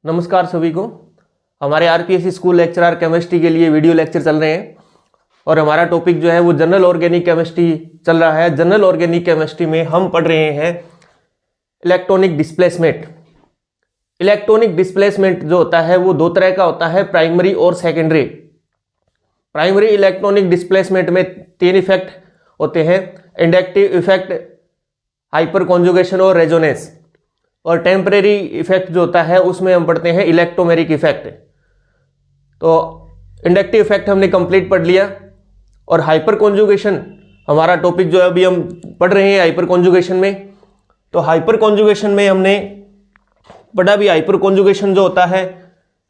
नमस्कार सभी को। हमारे आरपीएससी स्कूल लेक्चरर केमिस्ट्री के लिए वीडियो लेक्चर चल रहे हैं और हमारा टॉपिक जो है वो जनरल ऑर्गेनिक केमिस्ट्री चल रहा है। जनरल ऑर्गेनिक केमिस्ट्री में हम पढ़ रहे हैं इलेक्ट्रॉनिक डिस्प्लेसमेंट। इलेक्ट्रॉनिक डिस्प्लेसमेंट जो होता है वो दो तरह का होता है, प्राइमरी और सेकेंडरी। प्राइमरी इलेक्ट्रॉनिक डिस्प्लेसमेंट में तीन इफेक्ट होते हैं, इंडक्टिव इफेक्ट, हाइपर कॉन्जुगेशन और रेजोनेंस। और टेम्परेरी इफेक्ट जो होता है उसमें हम पढ़ते हैं इलेक्ट्रोमेरिक इफेक्ट। तो इंडक्टिव इफेक्ट हमने कंप्लीट पढ़ लिया और हाइपर कॉन्जुगेशन हमारा टॉपिक जो है अभी हम पढ़ रहे हैं हाइपर कॉन्जुगेशन में। तो हाइपर कॉन्जुगेशन में हमने पढ़ा भी हाइपर कॉन्जुगेशन जो होता है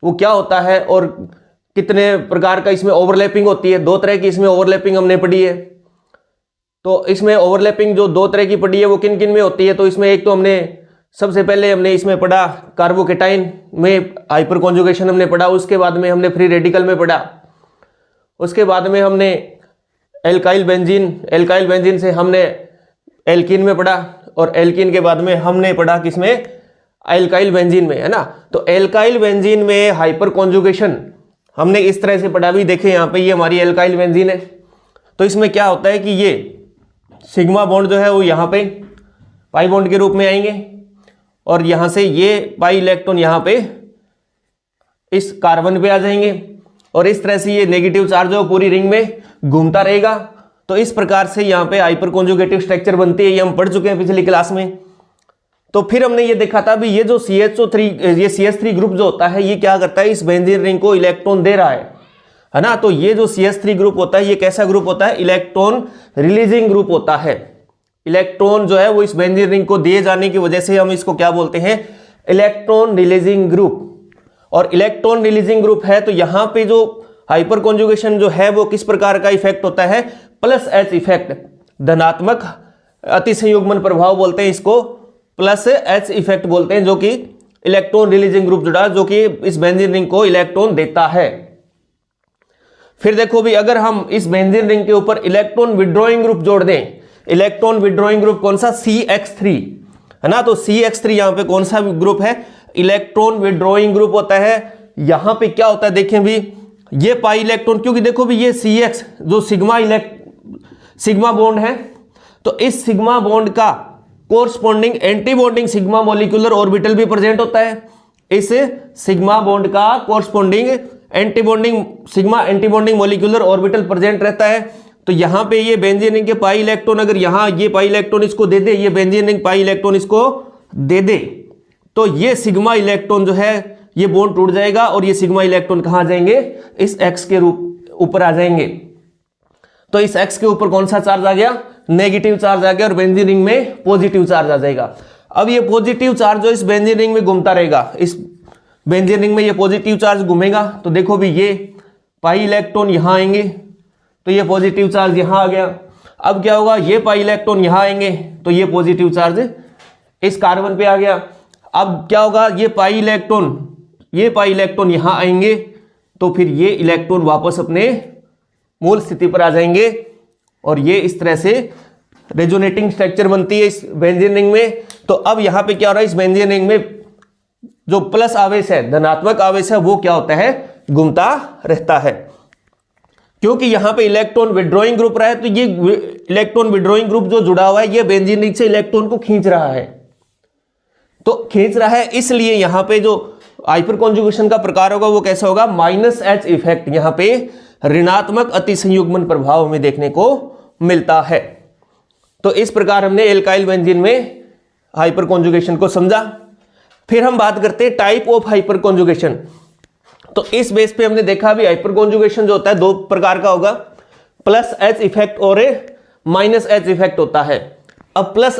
वो क्या होता है और कितने प्रकार का इसमें ओवरलैपिंग होती है। दो तरह की इसमें ओवरलैपिंग हमने पढ़ी है। तो इसमें ओवरलैपिंग जो दो तरह की पढ़ी है वो किन किन में होती है। तो इसमें एक तो हमने सबसे पहले हमने इसमें पढ़ा कार्बोकेटाइन में हाइपर कॉन्जुगेशन हमने पढ़ा, उसके बाद में हमने फ्री रेडिकल में पढ़ा, उसके बाद में हमने एल्काइल बेंजीन से हमने एल्कीन में पढ़ा और एल्कीन के बाद में हमने पढ़ा किसमें, एल्काइल बेंजीन में, है ना। तो एल्काइल बेंजीन में हाइपर कॉन्जुगेशन हमने इस तरह से पढ़ा भी। देखें यहाँ पे ये हमारी एल्काइल बेंजीन है। तो इसमें क्या होता है कि ये सिग्मा बॉन्ड जो है वो यहाँ पे पाई बॉन्ड के रूप में आएंगे और यहां से ये पाई इलेक्ट्रॉन यहां पे इस कार्बन पे आ जाएंगे और इस तरह से ये नेगेटिव चार्ज है पूरी रिंग में घूमता रहेगा। तो इस प्रकार से यहां पे हाइपर कॉन्जुगेटिव स्ट्रक्चर बनती है। ये हम पढ़ चुके हैं पिछली क्लास में। तो फिर हमने ये देखा था भी ये जो CH3 ग्रुप जो होता है ये क्या करता है, इस बेंजीन रिंग को इलेक्ट्रॉन दे रहा है ना। तो ये जो CH3 ग्रुप होता है ये कैसा ग्रुप होता है, इलेक्ट्रॉन रिलीजिंग ग्रुप होता है। इलेक्ट्रॉन जो है वो इस बेंजीन रिंग को दिए जाने की वजह से हम इसको क्या बोलते हैं, इलेक्ट्रॉन रिलीजिंग ग्रुप। और इलेक्ट्रॉन रिलीजिंग ग्रुप है तो यहां पे जो हाइपर कॉन्जुगेशन जो है वो किस प्रकार का इफेक्ट होता है, प्लस एच इफेक्ट, धनात्मक अतिसंयुग्मन प्रभाव बोलते हैं इसको, प्लस एच इफेक्ट बोलते हैं, जो कि इलेक्ट्रॉन रिलीजिंग ग्रुप जुड़ा जो कि इस बेंजीन रिंग को इलेक्ट्रॉन देता है। फिर देखो भी अगर हम इस बेंजीन रिंग के ऊपर इलेक्ट्रॉन विड्रॉइंग ग्रुप जोड़ दें, इलेक्ट्रॉन विड्रॉइंग ग्रुप कौन सा, CH3, है ना। तो CH3 यहां पे कौन सा ग्रुप है, इलेक्ट्रॉन विड्रॉइंग ग्रुप होता है। यहां पे क्या होता है देखें भी, ये पाई इलेक्ट्रॉन, क्योंकि देखो भी ये CX जो सिग्मा बॉन्ड है, तो इस सिग्मा बॉन्ड का corresponding anti bonding sigma molecular orbital भी प्रेजेंट होता है। इस सिग्मा बॉन्ड का corresponding sigma anti bonding molecular orbital present रहता है। तो यहां पे ये बेंजीन रिंग के पाई इलेक्ट्रॉन अगर यहां ये पाई इलेक्ट्रॉन इसको दे दे, ये बेंजीन रिंग पाई इलेक्ट्रॉन इसको दे दे, तो ये सिग्मा इलेक्ट्रॉन जो है ये बॉन्ड टूट जाएगा और ये सिग्मा इलेक्ट्रॉन कहां जाएंगे, इस X के रूप ऊपर आ जाएंगे। तो इस X के ऊपर कौन सा चार्ज आ गया, नेगेटिव चार्ज आ गया और बेंजीन रिंग में पॉजिटिव चार्ज आ जाएगा। अब ये पॉजिटिव चार्ज जो इस बेंजीन रिंग में घूमता रहेगा, इस बेंजीन रिंग में ये पॉजिटिव चार्ज घूमेगा। तो देखो भी ये पाई इलेक्ट्रॉन यहां आएंगे तो ये पॉजिटिव चार्ज यहां आ गया। अब क्या होगा, ये पाई इलेक्ट्रॉन यहां आएंगे तो ये पॉजिटिव चार्ज इस कार्बन पे आ गया। अब क्या होगा, ये पाई इलेक्ट्रॉन यहां आएंगे तो फिर ये इलेक्ट्रॉन वापस अपने मूल स्थिति पर आ जाएंगे और ये इस तरह से रेजोनेटिंग स्ट्रक्चर बनती है इस बेंजीन रिंग में। तो अब यहां पे क्या हो रहा है, इस बेंजीन रिंग में जो प्लस आवेश है, धनात्मक आवेश है, वो क्या होता है, घूमता रहता है। क्योंकि यहां पे इलेक्ट्रॉन विड्रॉइंग ग्रुप रहा है तो ये इलेक्ट्रॉन विड्रॉइंग ग्रुप जो जुड़ा हुआ है ये बेंजीन रिंग से इलेक्ट्रॉन को खींच रहा है। तो खींच रहा है इसलिए यहां पे जो हाइपर कॉन्जुगेशन का प्रकार होगा वो कैसा होगा, -H इफेक्ट, यहां पे ऋणात्मक अतिसंयुग्मन प्रभाव हमें देखने को मिलता है। तो इस प्रकार हमने एल्काइल बेंजीन में हाइपर कॉन्जुगेशन को समझा। फिर हम बात करते हैं टाइप ऑफ हाइपर कॉन्जुगेशन। तो इस बेस पे हमने देखा भी हाइपर कॉन्जुगेशन जो होता है दो प्रकार का होगा, +H इफेक्ट और -H इफेक्ट होता है। अब प्लस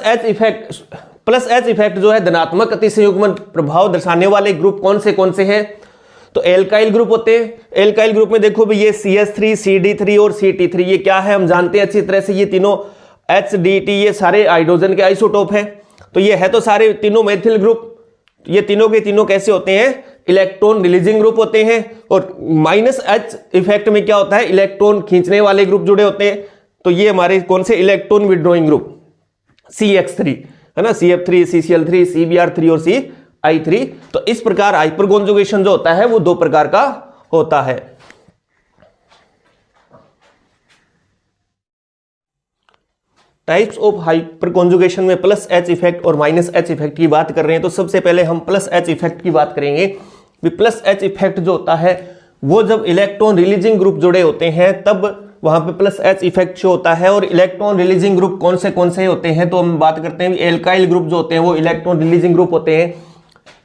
एच इफेक्ट जो है धनात्मक अतिसंयुग्मन प्रभाव दर्शाने वाले ग्रुप कौन से हैं, तो एल्काइल ग्रुप होते हैं। एल्काइल ग्रुप में देखो भी ये CH3, CD3 और CT3 ये क्या है हम जानते हैं अच्छी तरह से। ये तीनों HDT ये सारे हाइड्रोजन के आइसोटोप है। तो ये है तो सारे तीनों मेथिल ग्रुप, ये तीनों के तीनों कैसे होते हैं, इलेक्ट्रॉन रिलीजिंग ग्रुप होते हैं। और -H इफेक्ट में क्या होता है, इलेक्ट्रॉन खींचने वाले ग्रुप जुड़े होते हैं। तो ये हमारे कौन से, इलेक्ट्रॉन विड्रॉइंग ग्रुप CH3, है ना, CF3, CCl3, CBr3 और C I3। तो इस प्रकार हाइपर कॉन्जुगेशन जो होता है वो दो प्रकार का होता है। टाइप्स ऑफ हाइपर कॉन्जुगेशन में प्लस एच इफेक्ट और माइनस एच इफेक्ट की बात कर रहे हैं। तो सबसे पहले हम प्लस एच इफेक्ट की बात करेंगे। प्लस एच इफेक्ट जो होता है वो जब इलेक्ट्रॉन रिलीजिंग ग्रुप जुड़े होते हैं तब वहां पे प्लस एच इफेक्ट शो होता है। और इलेक्ट्रॉन रिलीजिंग ग्रुप कौन से होते हैं, तो हम बात करते हैं एल्काइल ग्रुप जो होते हैं वो इलेक्ट्रॉन रिलीजिंग ग्रुप होते हैं।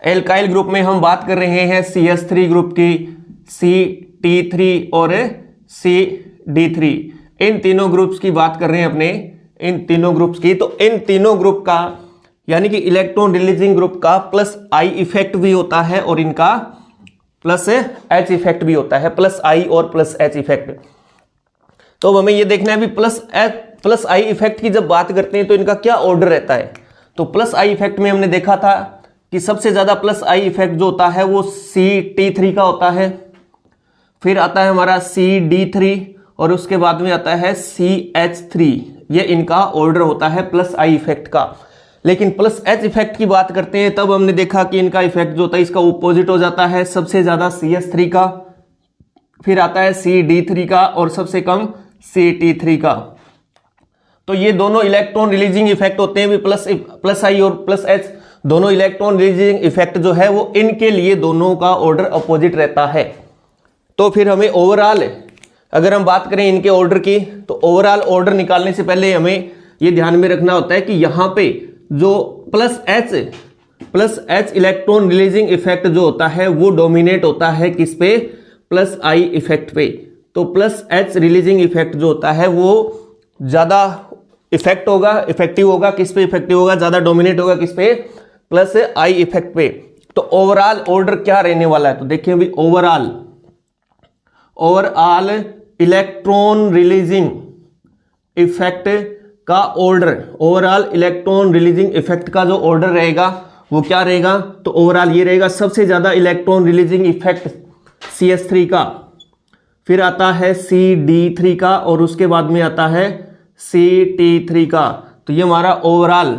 एल्काइल ग्रुप में हम बात कर रहे हैं CH3 ग्रुप की, CT3 और CD3, इन तीनों ग्रुप्स की बात कर रहे हैं अपने, इन तीनों ग्रुप्स की। तो इन तीनों ग्रुप का यानी कि इलेक्ट्रॉन रिलीजिंग ग्रुप का प्लस आई इफेक्ट भी होता है और इनका प्लस एच इफेक्ट भी होता है, प्लस आई और प्लस एच इफेक्ट। तो हमें ये देखना है भी प्लस आई इफेक्ट की जब बात करते हैं तो इनका क्या ऑर्डर रहता है। तो प्लस आई इफेक्ट में हमने देखा था कि सबसे ज्यादा प्लस आई इफेक्ट जो होता है वो CT3 का होता है, फिर आता है हमारा CD3 और उसके बाद में आता है CH3। ये इनका ऑर्डर होता है प्लस आई इफेक्ट का। लेकिन प्लस एच इफेक्ट की बात करते हैं तब हमने देखा कि इनका इफेक्ट जो होता है इसका ऑपोजिट हो जाता है, सबसे ज्यादा CH3 का, फिर आता है CD3 का और सबसे कम CT3 का। तो ये दोनों इलेक्ट्रॉन रिलीजिंग इफेक्ट होते हैं भी प्लस आई और प्लस एच दोनों इलेक्ट्रॉन रिलीजिंग इफेक्ट जो है वो इनके लिए दोनों का ऑर्डर अपोजिट रहता है। तो फिर हमें ओवरऑल अगर हम बात करें इनके ऑर्डर की तो ओवरऑल ऑर्डर निकालने से पहले हमें ये ध्यान में रखना होता है कि यहाँ पे जो plus H electron releasing effect जो होता है वो डोमिनेट होता है किस पे, प्लस आई इफेक्ट पे। तो प्लस एच रिलीजिंग इफेक्ट जो होता है वो ज्यादा इफेक्टिव होगा किस पे, इफेक्टिव होगा, ज्यादा डोमिनेट होगा किस पे, प्लस आई इफेक्ट पे। तो ओवरऑल ऑर्डर क्या रहने वाला है, तो देखिए अभी ओवरऑल इलेक्ट्रॉन रिलीजिंग इफेक्ट का order, overall electron releasing effect का जो ऑर्डर रहेगा वो क्या रहेगा, तो ओवरऑल ये रहेगा सबसे ज्यादा इलेक्ट्रॉन रिलीजिंग इफेक्ट CH3 का, फिर आता है CD3 का और उसके बाद में आता है CT3 का। तो ये हमारा ओवरऑल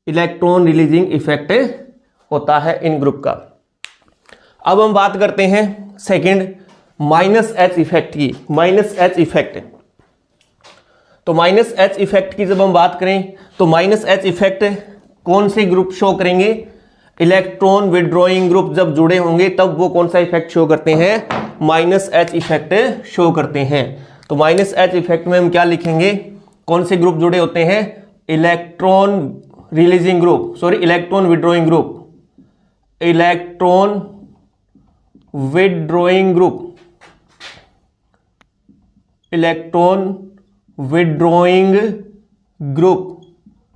इलेक्ट्रॉन रिलीजिंग इफेक्ट होता है इन ग्रुप का। अब हम बात करते हैं सेकंड माइनस एच इफेक्ट की। माइनस एच इफेक्ट, तो माइनस एच इफेक्ट की जब हम बात करें तो माइनस एच इफेक्ट कौन से ग्रुप शो करेंगे, इलेक्ट्रॉन विड्रॉइंग ग्रुप जब जुड़े होंगे तब वो कौन सा इफेक्ट शो करते हैं, माइनस एच इफेक्ट शो करते हैं। तो माइनस एच इफेक्ट में हम क्या लिखेंगे, कौन से ग्रुप जुड़े होते हैं, electron releasing group, sorry electron withdrawing group, electron withdrawing group, electron withdrawing group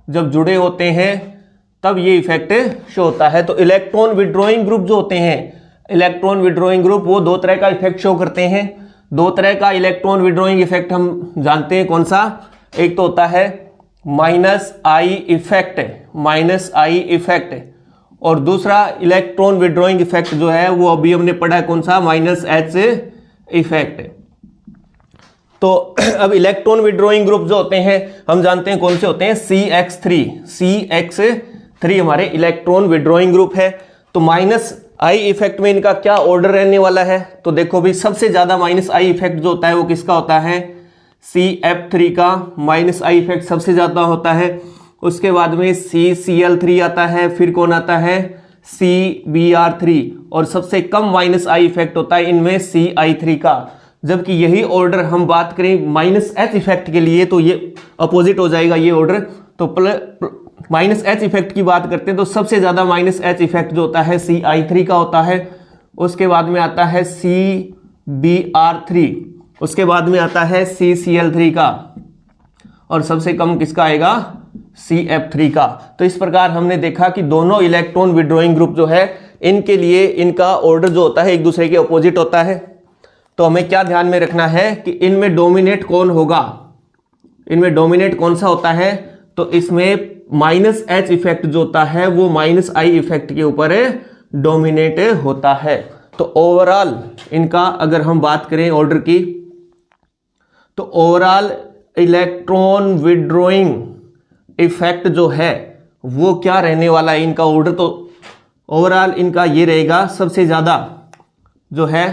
जब जुड़े होते हैं तब ये इफेक्ट शो होता है। तो इलेक्ट्रॉन विड्रॉइंग ग्रुप जो होते हैं, इलेक्ट्रॉन विड्रॉइंग ग्रुप वो दो तरह का इफेक्ट शो करते हैं। दो तरह का इलेक्ट्रॉन विड्रॉइंग इफेक्ट हम जानते हैं, कौन सा, एक तो होता है माइनस आई इफेक्ट, और दूसरा इलेक्ट्रॉन विड्रॉइंग इफेक्ट जो है वो अभी हमने पढ़ा है, कौन सा, माइनस एच इफेक्ट। तो अब इलेक्ट्रॉन विड्रॉइंग ग्रुप जो होते हैं हम जानते हैं कौन से होते हैं, CH3 हमारे इलेक्ट्रॉन विड्रॉइंग ग्रुप है। तो माइनस आई इफेक्ट में इनका क्या ऑर्डर रहने वाला है, तो देखो भी सबसे ज्यादा माइनस आई इफेक्ट जो होता है वो किसका होता है, CF3 का माइनस आई इफेक्ट सबसे ज्यादा होता है। उसके बाद में CCl3 आता है, फिर कौन आता है, CBr3, और सबसे कम माइनस आई इफेक्ट होता है इनमें CI3 का। जबकि यही ऑर्डर हम बात करें माइनस एच इफेक्ट के लिए तो ये अपोजिट हो जाएगा ये ऑर्डर। तो माइनस एच इफेक्ट की बात करते हैं तो सबसे ज्यादा माइनस एच इफेक्ट जो होता है CI3 का होता है। उसके बाद में आता है CBr3, उसके बाद में आता है CCl3 का, और सबसे कम किसका आएगा, CF3 का। तो इस प्रकार हमने देखा कि दोनों इलेक्ट्रॉन विड्रॉइंग ग्रुप जो है इनके लिए इनका ऑर्डर जो होता है एक दूसरे के अपोजिट होता है। तो हमें क्या ध्यान में रखना है कि इनमें डोमिनेट कौन होगा, इनमें डोमिनेट कौन सा होता है, तो इसमें माइनस एच इफेक्ट जो होता है वो माइनस आई इफेक्ट के ऊपर डोमिनेट होता है। तो ओवरऑल इनका अगर हम बात करें ऑर्डर की, तो ओवरऑल इलेक्ट्रॉन विड्रॉइंग इफेक्ट जो है वो क्या रहने वाला है, इनका ऑर्डर तो ओवरऑल इनका ये रहेगा, सबसे ज़्यादा जो है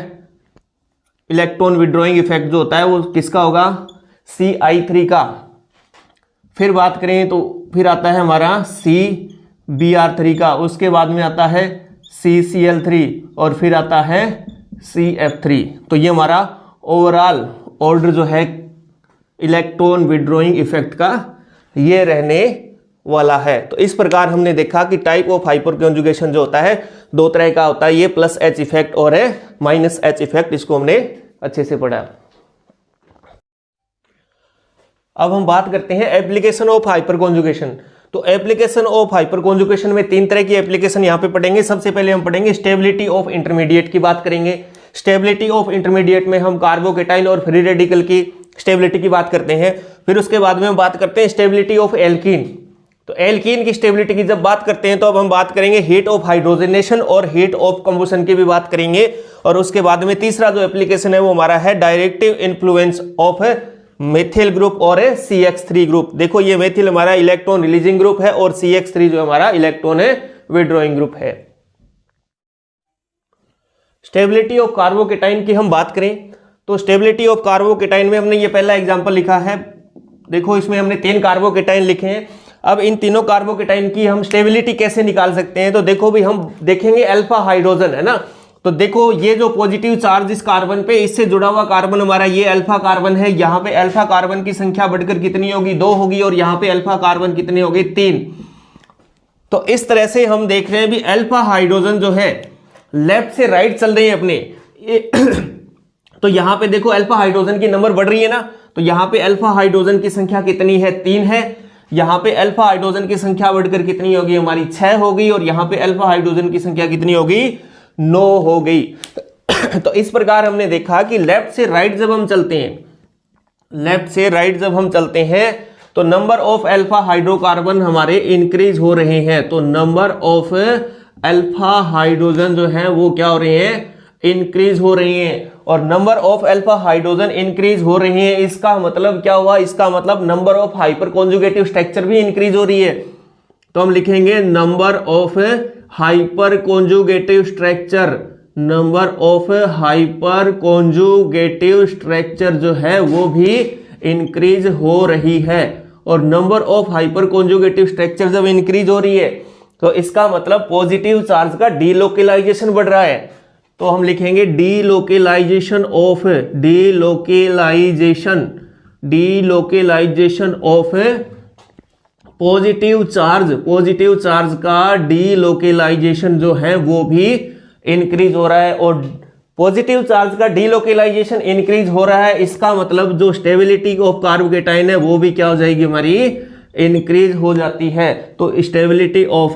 इलेक्ट्रॉन विड्रॉइंग इफेक्ट जो होता है वो किसका होगा, Ci3 का। फिर बात करें तो फिर आता है हमारा CBr3 का, उसके बाद में आता है CCl3 और फिर आता है CF3। तो ये हमारा ओवरऑल ऑर्डर जो है इलेक्ट्रॉन विड्रॉइंग इफेक्ट का ये रहने वाला है। तो इस प्रकार हमने देखा कि टाइप ऑफ हाइपर कॉन्जुगेशन जो होता है दो तरह का होता है, ये प्लस H इफेक्ट और है माइनस H इफेक्ट, इसको हमने अच्छे से पढ़ा। अब हम बात करते हैं एप्लीकेशन ऑफ हाइपर कॉन्जुगेशन। तो एप्लीकेशन ऑफ हाइपर कॉन्जुगेशन में तीन तरह की एप्लीकेशन यहां पे पढ़ेंगे। सबसे पहले हम पढ़ेंगे स्टेबिलिटी ऑफ इंटरमीडिएट की बात करेंगे। स्टेबिलिटी ऑफ इंटरमीडिएट में हम कार्बोकेटाइन और फ्री रेडिकल की स्टेबिलिटी की बात करते हैं। फिर उसके बाद में हम बात करते हैं स्टेबिलिटी ऑफ एल्कीन। तो एल्कीन की स्टेबिलिटी की जब बात करते हैं तो अब हम बात करेंगे हीट ऑफ हाइड्रोजनेशन और हीट ऑफ कंबशन की भी बात करेंगे। और उसके बाद में तीसरा जो एप्लीकेशन है वो हमारा है directive influence of methyl group और CH3 ग्रुप। देखो ये मेथिल हमारा इलेक्ट्रॉन रिलीजिंग ग्रुप है और CH3 जो हमारा इलेक्ट्रॉन विड्रॉइंग ग्रुप है। स्टेबिलिटी ऑफ कार्बोकेटाइन की हम बात करें तो स्टेबिलिटी ऑफ कार्बोकेटाइन में हमने ये पहला एग्जांपल लिखा है। देखो इसमें हमने 3 कार्बोकेटाइन लिखे हैं। अब इन तीनों कार्बोकेटाइन की हम स्टेबिलिटी कैसे निकाल सकते हैं, तो देखो भी हम देखेंगे अल्फा हाइड्रोजन है ना। तो देखो ये जो पॉजिटिव चार्ज इस कार्बन पे, इससे जुड़ा हुआ कार्बन हमारा ये अल्फा कार्बन है। यहाँ पे अल्फा कार्बन की संख्या बढ़कर कितनी होगी, 2 होगी और यहाँ पे अल्फा कार्बन कितने होगी, 3। तो इस तरह से हम देख रहे हैं भी अल्फा हाइड्रोजन जो है लेफ्ट से राइट चल रहे हैं अपने तो यहाँ पे देखो अल्फा हाइड्रोजन की नंबर बढ़ रही है ना। तो यहाँ पे अल्फा हाइड्रोजन की संख्या कितनी है, 3 है। यहाँ पे अल्फा हाइड्रोजन की संख्या बढ़कर कितनी होगी हमारी, 6 होगी। और यहाँ पे अल्फा हाइड्रोजन की संख्या कितनी होगी, 9 हो गई। तो इस प्रकार हमने देखा कि लेफ्ट से राइट जब हम चलते हैं, लेफ्ट से राइट जब हम चलते हैं तो नंबर ऑफ अल्फा हाइड्रोकार्बन हमारे इंक्रीज हो रहे हैं। तो नंबर ऑफ अल्फा हाइड्रोजन जो है वो क्या हो रहे हैं, इंक्रीज हो रही हैं। और number of alpha hydrogen increase हो रही हैं, इसका मतलब क्या हुआ, इसका मतलब number of hyper conjugative structure भी इंक्रीज हो रही है। तो हम लिखेंगे number of hyper conjugative structure, number of hyper conjugative structure जो है वो भी इंक्रीज हो रही है। और number of hyper conjugative structure जब इंक्रीज हो रही है तो इसका मतलब पॉजिटिव चार्ज का डीलोकेलाइजेशन बढ़ रहा है। तो हम लिखेंगे delocalization of, delocalisation of positive charge का डीलोकेलाइजेशन जो है वो भी इंक्रीज हो रहा है। और पॉजिटिव चार्ज का डीलोकेलाइजेशन इंक्रीज हो रहा है, इसका मतलब जो स्टेबिलिटी ऑफ कार्बोकेटाइन है वो भी क्या हो जाएगी हमारी, इंक्रीज हो जाती है। तो stability of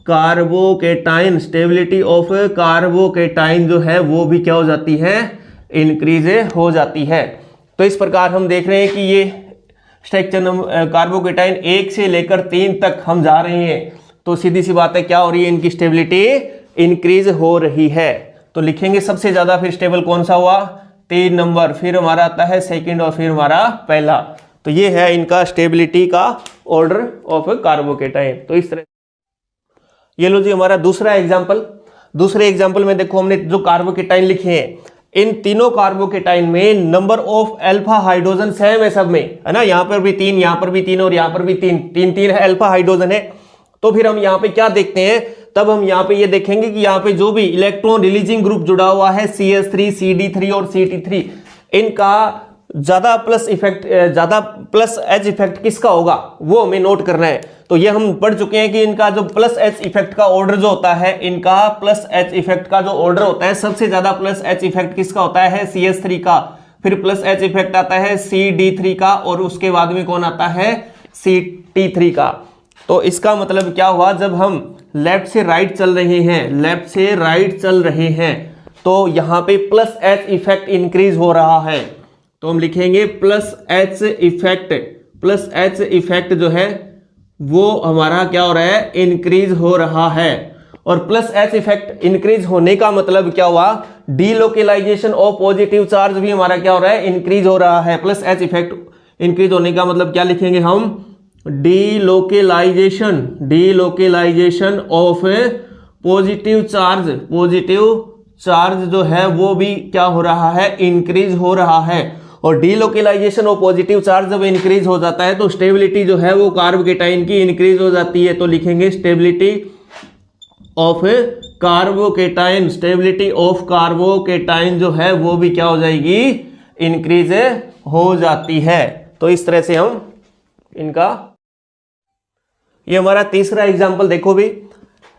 carbocation, stability of carbocation जो है वो भी क्या हो जाती है, इंक्रीज हो जाती है। तो इस प्रकार हम देख रहे हैं कि ये स्ट्रक्चर कार्बोकेटाइन 1 से लेकर 3 तक हम जा रहे हैं। तो सीधी सी बात है क्या हो रही है, इनकी स्टेबिलिटी इंक्रीज हो रही है। तो लिखेंगे सबसे ज्यादा फिर स्टेबल कौन सा हुआ, 3 नंबर, फिर हमारा आता है सेकंड और फिर हमारा पहला। तो ये है इनका स्टेबिलिटी का ऑर्डर ऑफ कार्बोकेटाइन। तो इस तरह ये लो जी हमारा दूसरा एग्जाम्पल। दूसरे एग्जाम्पल में देखो हमने जो कार्बोकेटाइन लिखे हैं, इन तीनों कार्बोकेटाइन में number of alpha hydrogen same है सब में, है ना। यहाँ पर भी 3, यहाँ पर भी 3 और यहाँ पर भी 3 है, अल्फा हाइड्रोजन है। तो फिर हम यहाँ पे क्या देखते हैं, तब हम यहाँ पे ये देखेंगे कि यहाँ पे जो भी इलेक्ट्रॉन रिलीजिंग ग्रुप जुड़ा हुआ है CH3, CD3 और CT3, इनका ज्यादा प्लस इफेक्ट, ज्यादा प्लस H इफेक्ट किसका होगा वो हमें नोट करना है। तो ये हम पढ़ चुके हैं कि इनका जो प्लस H इफेक्ट का ऑर्डर जो होता है, इनका प्लस H इफेक्ट का जो ऑर्डर होता है, सबसे ज्यादा प्लस H इफेक्ट किसका होता है, CH3 का। फिर प्लस H इफेक्ट आता है CD3 का और उसके बाद में कौन आता है, CT3 का। तो इसका मतलब क्या हुआ, जब हम लेफ्ट से राइट चल रहे हैं, लेफ्ट से राइट चल रहे हैं तो यहाँ पे प्लस H इफेक्ट इंक्रीज हो रहा है। तो हम लिखेंगे plus H effect, plus H effect जो है वो हमारा क्या हो रहा है, इंक्रीज हो रहा है। और प्लस H इफेक्ट इंक्रीज होने का मतलब क्या हुआ, डीलोकेलाइजेशन ऑफ पॉजिटिव चार्ज भी हमारा क्या हो रहा है, इंक्रीज हो रहा है। प्लस H इफेक्ट इंक्रीज होने का मतलब क्या लिखेंगे हम, डीलोकेलाइजेशन ऑफ पॉजिटिव चार्ज जो है वो भी क्या हो रहा है, इंक्रीज हो रहा है। और डीलोकेलाइजेशन ऑफ पॉजिटिव चार्ज जब इंक्रीज हो जाता है तो स्टेबिलिटी जो है वो कार्बोकेटाइन की इंक्रीज हो जाती है। तो लिखेंगे stability of carbocation, stability of carbocation जो है वो भी क्या हो जाएगी, इंक्रीज हो जाती है। तो इस तरह से हम इनका, ये हमारा तीसरा एग्जांपल देखो भी,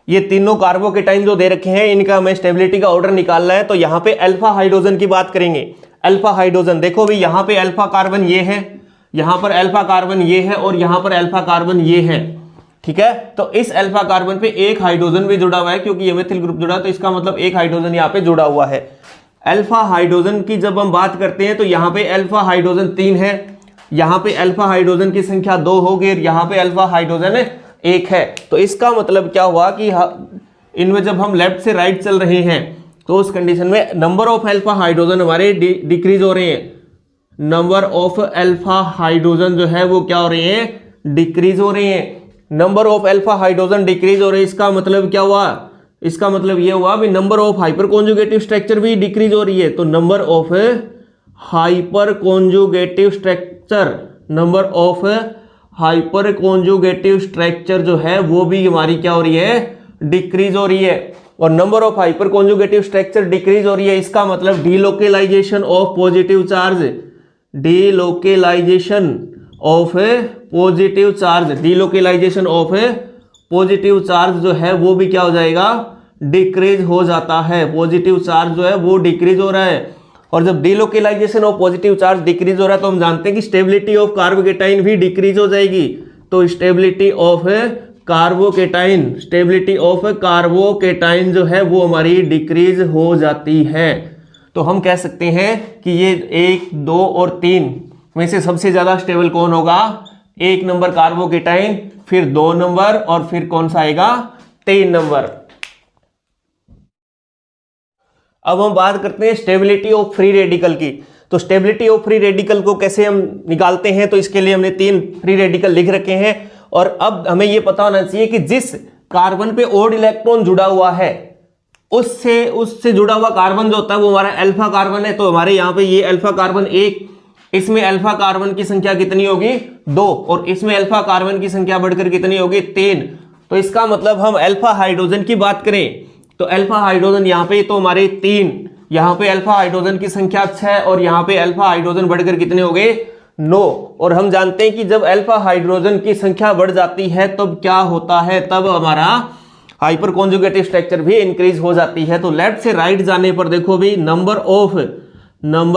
ये तीनों कार्बोकेटाइन जो दे रखे हैं इनका हमें स्टेबिलिटी का ऑर्डर निकालना है। तो यहां पे अल्फा हाइड्रोजन की बात करेंगे। अल्फा हाइड्रोजन देखो भी, यहां पे अल्फा कार्बन ये है, यहां पर अल्फा कार्बन ये है और यहां पर अल्फा कार्बन ये है, ठीक है। तो इस अल्फा कार्बन पे एक हाइड्रोजन भी जुड़ा हुआ है, क्योंकि ये मेथिल ग्रुप जुड़ा है तो इसका मतलब एक हाइड्रोजन यहाँ पे जुड़ा हुआ है। अल्फा हाइड्रोजन की जब हम बात करते हैं तो यहाँ पे अल्फा हाइड्रोजन 3 है, यहाँ पे अल्फा हाइड्रोजन की संख्या 2 होगी और यहाँ पे अल्फा हाइड्रोजन 1 है। तो इसका मतलब क्या हुआ कि इनमें जब हम लेफ्ट से राइट चल रहे हैं तो उस कंडीशन में नंबर ऑफ अल्फा हाइड्रोजन हमारे डिक्रीज हो रहे हैं, नंबर ऑफ अल्फा हाइड्रोजन जो है वो क्या हो रहे हैं, डिक्रीज हो रहे हैं। Number of alpha hydrogen decrease हो रहे हैं, इसका मतलब क्या हुआ, इसका मतलब ये हुआ भी number of hyper conjugative structure भी डिक्रीज हो रही है। तो number of hyper conjugative structure, number of hyper conjugative structure जो है वो भी हमारी क्या हो रही है, डिक्रीज हो रही है। और number of hyper conjugative structure decrease हो रही है, इसका मतलब delocalisation of positive charge, delocalisation of positive charge, delocalisation of positive charge जो है वो भी क्या हो जाएगा, डिक्रीज हो जाता है। पॉजिटिव चार्ज जो है वो डिक्रीज हो रहा है। और जब delocalisation of positive charge decrease हो रहा है तो हम जानते हैं कि स्टेबिलिटी ऑफ कार्बोकेटाइन भी डिक्रीज हो जाएगी। तो stability of carbocation, stability of carbocation जो है वो हमारी डिक्रीज हो जाती है। तो हम कह सकते हैं कि ये 1, 2 और 3 में से सबसे ज्यादा स्टेबल कौन होगा, 1 नंबर कार्बोकेटाइन, फिर 2 नंबर और फिर कौन सा आएगा, 3 नंबर। अब हम बात करते हैं स्टेबिलिटी ऑफ फ्री रेडिकल की। तो स्टेबिलिटी ऑफ फ्री रेडिकल को कैसे हम निकालते हैं, तो इसके लिए हमने 3 फ्री रेडिकल लिख रखे हैं। और अब हमें यह पता होना चाहिए कि जिस कार्बन पे ओड इलेक्ट्रॉन जुड़ा हुआ है उससे जुड़ा हुआ कार्बन जो होता है वो हमारा अल्फा कार्बन है। तो हमारे यहाँ पे ये अल्फा कार्बन 1, इसमें अल्फा कार्बन की संख्या कितनी होगी, 2, और इसमें अल्फा कार्बन की संख्या बढ़कर कितनी होगी, 3। तो इसका मतलब हम अल्फा हाइड्रोजन की बात करें तो अल्फा हाइड्रोजन यहाँ पे तो हमारे 3, यहाँ पे अल्फा हाइड्रोजन की संख्या 6 और यहाँ पे अल्फा हाइड्रोजन बढ़कर कितने हो गए, 9। और हम जानते हैं कि जब अल्फा हाइड्रोजन की संख्या बढ़ जाती है तब क्या होता है, तब हमारा हाइपर कॉन्जुगेटिव स्ट्रक्चर भी इंक्रीज हो जाती है। तो लेफ्ट से राइट जाने पर देखो भी नंबर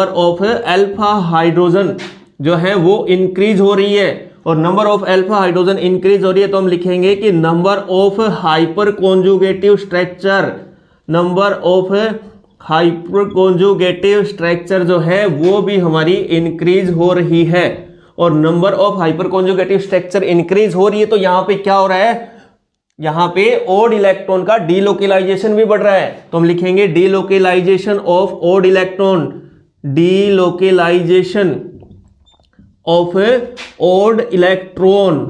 ऑफ अल्फा हाइड्रोजन जो है वो इंक्रीज हो रही है। और number of alpha hydrogen increase हो रही है तो हम लिखेंगे कि number of hyper conjugative structure, number of hyper conjugative structure जो है वो भी हमारी इंक्रीज हो रही है। और number of hyper conjugative structure increase हो रही है तो यहाँ पे क्या हो रहा है, यहाँ पे ओड इलेक्ट्रॉन का डीलोकेलाइजेशन भी बढ़ रहा है। तो हम लिखेंगे delocalization of odd electron, delocalization of odd electron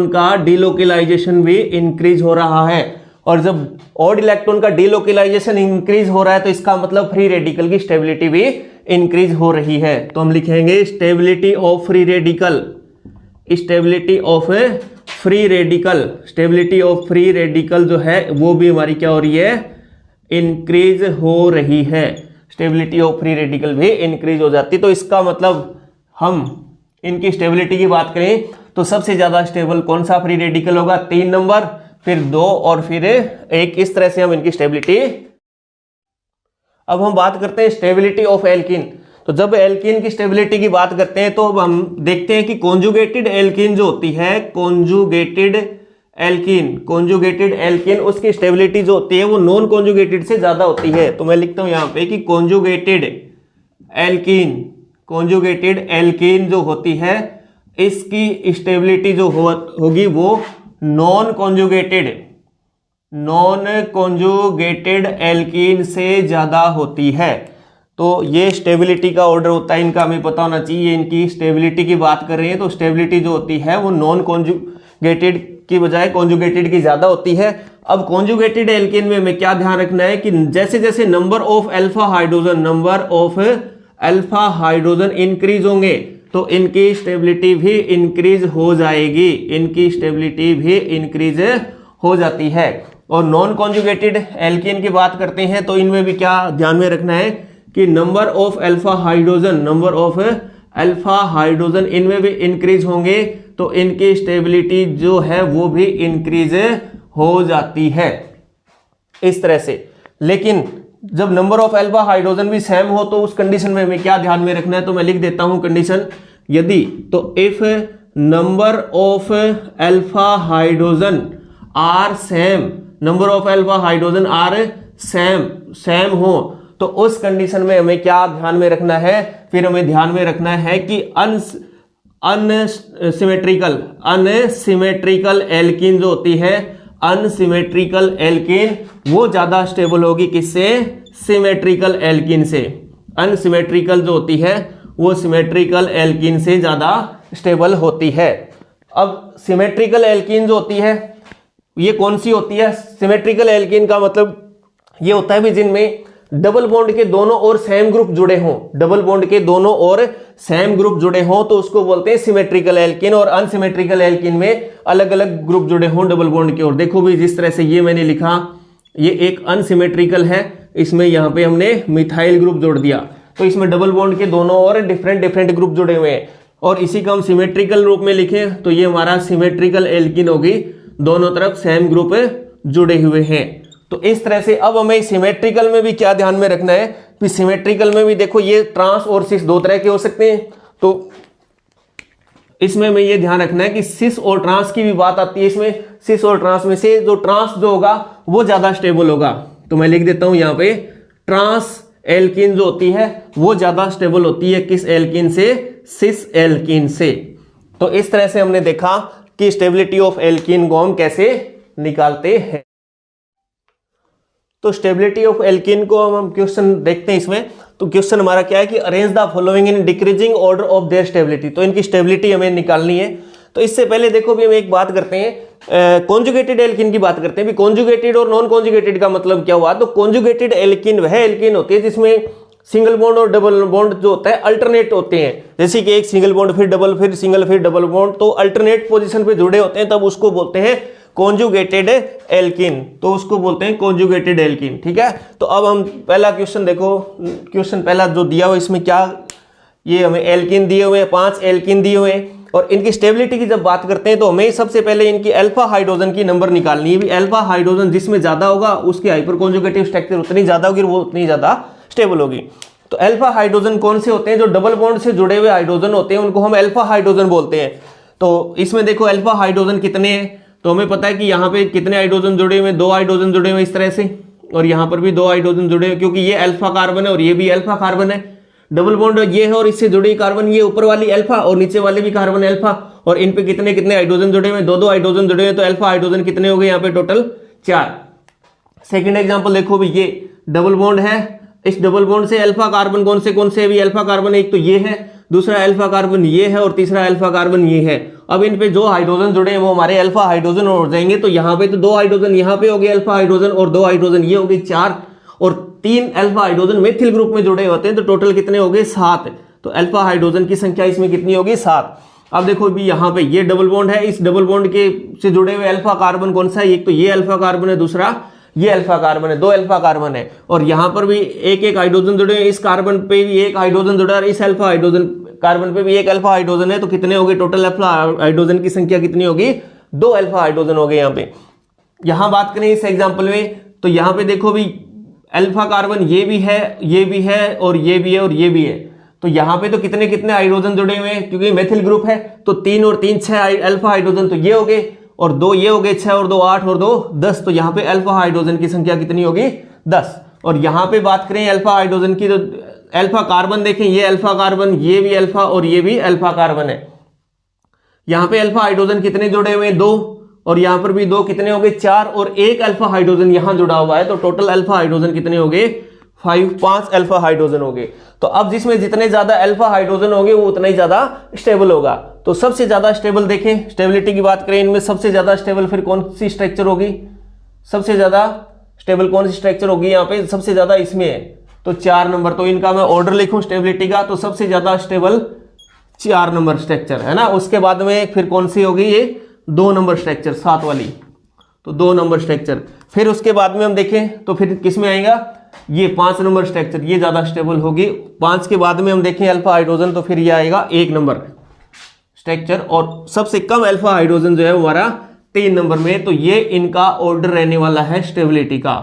का डीलोकेलाइजेशन भी इंक्रीज हो रहा है। और जब ओड इलेक्ट्रॉन का डीलोकेलाइजेशन इंक्रीज हो रहा है तो इसका मतलब फ्री रेडिकल की स्टेबिलिटी भी इंक्रीज हो रही है। तो हम लिखेंगे stability of free radical, stability of free radical, stability of free radical जो है वो भी हमारी क्या हो रही है, इंक्रीज हो रही है। स्टेबिलिटी ऑफ फ्री रेडिकल भी इंक्रीज हो जाती है। तो इसका मतलब हम इनकी स्टेबिलिटी की बात करें तो सबसे ज्यादा स्टेबल कौन सा फ्री रेडिकल होगा, 3 नंबर, फिर 2 और फिर 1। इस तरह से हम इनकी स्टेबिलिटी। अब हम बात करते हैं स्टेबिलिटी ऑफ एल्कीन। तो जब एल्कीन की स्टेबिलिटी की बात करते हैं तो अब हम देखते हैं कि कॉन्जुगेटेड एल्कीन जो होती है, कॉन्जुगेटेड एल्कीन उसकी स्टेबिलिटी जो होती है वो नॉन कॉन्जुगेटेड से ज्यादा होती है। तो मैं लिखता हूं यहां पे कि कॉन्जुगेटेड एल्कीन जो होती है इसकी स्टेबिलिटी जो होगी वो नॉन कॉन्जुगेटेड एल्कीन से ज्यादा होती है। तो ये स्टेबिलिटी का ऑर्डर होता है, इनका हमें पता होना चाहिए। इनकी स्टेबिलिटी की बात कर रहे हैं तो स्टेबिलिटी जो होती है वो नॉन कॉन्जुगेटेड की बजाय कॉन्जुगेटेड की ज्यादा होती है। अब कॉन्जुगेटेड एल्केन में हमें क्या ध्यान रखना है कि जैसे जैसे number of alpha hydrogen increase होंगे तो इनकी स्टेबिलिटी भी इंक्रीज हो जाएगी, इनकी स्टेबिलिटी भी इंक्रीज हो जाती है। और नॉन कॉन्जुगेटेड एल्केन की बात करते हैं तो इनमें भी क्या ध्यान में रखना है कि नंबर ऑफ अल्फा हाइड्रोजन इनमें भी इंक्रीज होंगे तो इनकी स्टेबिलिटी जो है वो भी इंक्रीज हो जाती है इस तरह से। लेकिन जब नंबर ऑफ अल्फा हाइड्रोजन भी सेम हो तो उस कंडीशन में हमें क्या ध्यान में रखना है, तो मैं लिख देता हूं कंडीशन, यदि तो if number of alpha hydrogen are same, number of alpha hydrogen are same हो तो उस कंडीशन में हमें क्या ध्यान में रखना है, फिर हमें ध्यान में रखना है कि अनसिमेट्रिकल एल्कीन जो होती है, अनसिमेट्रिकल एल्कीन वो ज्यादा स्टेबल होगी किससे, सिमेट्रिकल एल्कीन से। अनसिमेट्रिकल जो होती है वो सिमेट्रिकल एल्कीन से ज्यादा स्टेबल होती है। अब सिमेट्रिकल एल्कीन जो होती है ये कौन सी होती है, सिमेट्रिकल एल्कीन का मतलब ये होता है भी जिनमें डबल बॉन्ड के दोनों ओर सेम ग्रुप जुड़े हों, डबल बॉन्ड के दोनों ओर सेम ग्रुप जुड़े हों तो उसको बोलते हैं सिमेट्रिकल एल्कीन। और अनसिमेट्रिकल एल्कीन में अलग अलग ग्रुप जुड़े हों डबल बॉन्ड के ओर। देखो भी जिस तरह से ये मैंने लिखा, ये एक अनसिमेट्रिकल है, इसमें यहां पे हमने मिथाइल ग्रुप जोड़ दिया तो इसमें डबल बॉन्ड के दोनों ओर डिफरेंट ग्रुप जुड़े हुए हैं। और इसी को हम सिमेट्रिकल रूप में लिखें तो ये हमारा सिमेट्रिकल एल्कीन होगी, दोनों तरफ सेम ग्रुप जुड़े हुए हैं। तो इस तरह से अब हमें सिमेट्रिकल में भी क्या ध्यान में रखना है कि सिमेट्रिकल में भी देखो ये ट्रांस और सिस दो तरह के हो सकते हैं, तो इसमें हमें ये ध्यान रखना है कि सिस और ट्रांस की भी बात आती है। इसमें सिस और ट्रांस में से जो ट्रांस जो होगा वो ज्यादा स्टेबल होगा, तो मैं लिख देता हूं यहां पे ट्रांस एल्कीन जो होती है वो ज्यादा स्टेबल होती है किस एल्कीन से, सिस एल्कीन से। तो इस तरह से हमने देखा कि स्टेबिलिटी ऑफ एल्कीन को हम कैसे निकालते हैं। तो स्टेबिलिटी ऑफ एल्कीन को हम क्वेश्चन देखते हैं इसमें। तो क्वेश्चन हमारा क्या है कि arrange the following in decreasing order of their stability, तो इनकी स्टेबिलिटी हमें निकालनी है। तो इससे पहले देखो भी हम एक बात करते हैं, कॉन्जुगेटेड एल्कीन की बात करते हैं। भी कॉन्जुगेटेड और नॉन कॉन्जुगेटेड का मतलब क्या हुआ, तो कॉन्जुगेटेड एल्कीन वह एल्कीन होती है जिसमें सिंगल बॉन्ड और डबल बॉन्ड जो होता है अल्टरनेट होते हैं, जैसे कि एक सिंगल बॉन्ड फिर डबल फिर सिंगल फिर डबल बॉन्ड, तो अल्टरनेट पोजीशन पे जुड़े होते हैं, तब उसको बोलते हैं कॉन्जुगेटेड एल्कीन, तो उसको बोलते हैं कॉन्जुगेटेड एल्कीन। ठीक है, तो अब हम पहला क्वेश्चन देखो, क्वेश्चन पहला जो दिया हुआ इसमें क्या, ये हमें एल्कीन दिए हुए हैं, 5 एल्कीन दिए हुए हैं और इनकी स्टेबिलिटी की जब बात करते हैं तो हमें सबसे पहले इनकी अल्फा हाइड्रोजन की नंबर निकालनी है। भी अल्फा हाइड्रोजन जिसमें ज्यादा होगा उसकी हाइपर कॉन्जुगेटिव स्ट्रक्चर उतनी ज्यादा होगी, वो उतनी ज्यादा स्टेबल होगी। तो अल्फा हाइड्रोजन कौन से होते हैं, जो डबल बॉन्ड से जुड़े हुए हाइड्रोजन होते हैं उनको हम अल्फा हाइड्रोजन बोलते हैं। तो इसमें देखो अल्फा हाइड्रोजन कितने हैं, तो हमें पता है कि यहाँ पे कितने हाइड्रोजन जुड़े हुए हैं, 2 हाइड्रोजन जुड़े हुए इस तरह से, और यहाँ पर भी 2 हाइड्रोजन जुड़े हुए क्योंकि ये अल्फा कार्बन है और ये भी अल्फा कार्बन है। डबल बॉन्ड ये है और इससे जुड़ी कार्बन, ये ऊपर वाली अल्फा और नीचे वाले भी कार्बन अल्फा, और इन पे कितने कितने हाइड्रोजन जुड़े हुए हैं, 2 हाइड्रोजन जुड़े हुए हैं, तो अल्फा हाइड्रोजन कितने हो गए यहाँ पे टोटल 4। सेकेंड एग्जाम्पल देखो भी, ये डबल बॉन्ड है, इस डबल बॉन्ड से अल्फा कार्बन कौन से भी अल्फा कार्बन, एक तो ये है, दूसरा अल्फा कार्बन ये है और तीसरा अल्फा कार्बन ये है। अब इन पे जो हाइड्रोजन जुड़े हैं वो हमारे अल्फा हाइड्रोजन हो जाएंगे, तो यहाँ पे तो 2 हाइड्रोजन यहाँ पे हो गए अल्फा हाइड्रोजन और 2 हाइड्रोजन ये हो गए 4, और 3 अल्फा हाइड्रोजन मेथिल ग्रुप में जुड़े होते हैं, तो टोटल कितने हो गए 7। तो अल्फा हाइड्रोजन की संख्या इसमें कितनी होगी 7। अब देखो भी यहाँ पे ये डबल बॉन्ड है, इस डबल बॉन्ड के से जुड़े हुए अल्फा कार्बन कौन सा है, एक तो ये अल्फा कार्बन है, दूसरा ये अल्फा कार्बन है, 2 अल्फा कार्बन है, और यहाँ पर भी एक हाइड्रोजन जुड़े हैं, इस कार्बन पे भी एक हाइड्रोजन जुड़ा है, इस अल्फा हाइड्रोजन कार्बन पे भी एक अल्फा हाइड्रोजन है, तो कितने हो गए टोटल अल्फा हाइड्रोजन की संख्या कितनी होगी, 2 अल्फा हाइड्रोजन हो गए यहाँ पे। यहाँ बात करें इस एग्जाम्पल में, तो यहाँ पे देखो भी अल्फा कार्बन ये भी है, ये भी है और ये भी है और ये भी है, तो यहाँ पे तो कितने कितने हाइड्रोजन जुड़े हुए हैं क्योंकि मेथिल ग्रुप है, तो 3 और 3 6 अल्फा हाइड्रोजन तो ये हो गए, और 2 ये हो गए 6 और 2 8 और 2 10, तो यहाँ पे अल्फा हाइड्रोजन की संख्या कितनी होगी 10। और यहाँ पे बात करें अल्फा हाइड्रोजन की, तो अल्फा कार्बन देखें, ये अल्फा कार्बन, ये भी अल्फा और ये भी अल्फा कार्बन है। यहाँ पे अल्फा हाइड्रोजन कितने जुड़े हुए हैं 2, और यहाँ पर भी 2, कितने हो गए 4, और एक अल्फा हाइड्रोजन यहाँ जुड़ा हुआ है, तो टोटल अल्फा हाइड्रोजन कितने हो गए 5 अल्फा हाइड्रोजन हो गए। तो अब जिसमें जितने ज्यादा अल्फा हाइड्रोजन होंगे वो उतना ही ज्यादा स्टेबल होगा। तो सबसे ज्यादा स्टेबल देखें, स्टेबिलिटी की बात करें, इनमें सबसे ज्यादा स्टेबल फिर कौन सी स्ट्रक्चर होगी, सबसे ज्यादा स्टेबल कौन सी स्ट्रक्चर होगी यहाँ पे, सबसे ज्यादा इसमें है तो 4 नंबर। तो इनका मैं ऑर्डर लिखूं स्टेबिलिटी का, तो सबसे ज्यादा स्टेबल 4 नंबर स्ट्रक्चर है ना। उसके बाद में फिर कौन सी होगी, ये 2 नंबर स्ट्रक्चर 7 वाली, तो 2 नंबर स्ट्रक्चर। फिर उसके बाद में हम देखें तो फिर किस में आएगा, ये 5 नंबर स्ट्रक्चर, ये ज्यादा स्टेबल होगी। 5 के बाद में हम देखें अल्फा हाइड्रोजन, तो फिर ये आएगा 1 नंबर स्ट्रक्चर। और सबसे कम अल्फा हाइड्रोजन जो है वो हमारा 3 नंबर में। तो ये इनका ऑर्डर रहने वाला है स्टेबिलिटी का,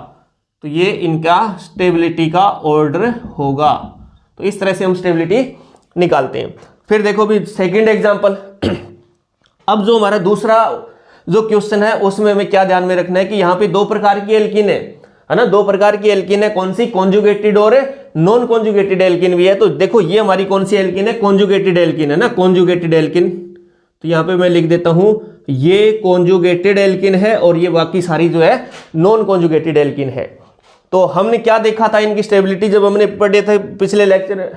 तो ये इनका स्टेबिलिटी का ऑर्डर होगा। तो इस तरह से हम स्टेबिलिटी निकालते हैं। फिर देखो भी सेकंड एग्जांपल। अब जो हमारा दूसरा जो क्वेश्चन है उसमें हमें क्या ध्यान में रखना है कि यहाँ पे 2 प्रकार की एल्कीन है ना, 2 प्रकार की एल्कीन है। कौन सी, कॉन्जुगेटेड और नॉन कॉन्जुगेटेड एल्कीन भी है। तो देखो ये हमारी कौन सी एल्कीन है, कॉन्जुगेटेड एल्कीन है ना, कॉन्जुगेटेड एल्कीन। तो यहाँ पे मैं लिख देता हूं ये कॉन्जुगेटेड एल्कीन है और ये बाकी सारी जो है नॉन कॉन्जुगेटेड एल्कीन है। तो हमने क्या देखा था इनकी स्टेबिलिटी जब हमने पढ़े थे पिछले लेक्चर,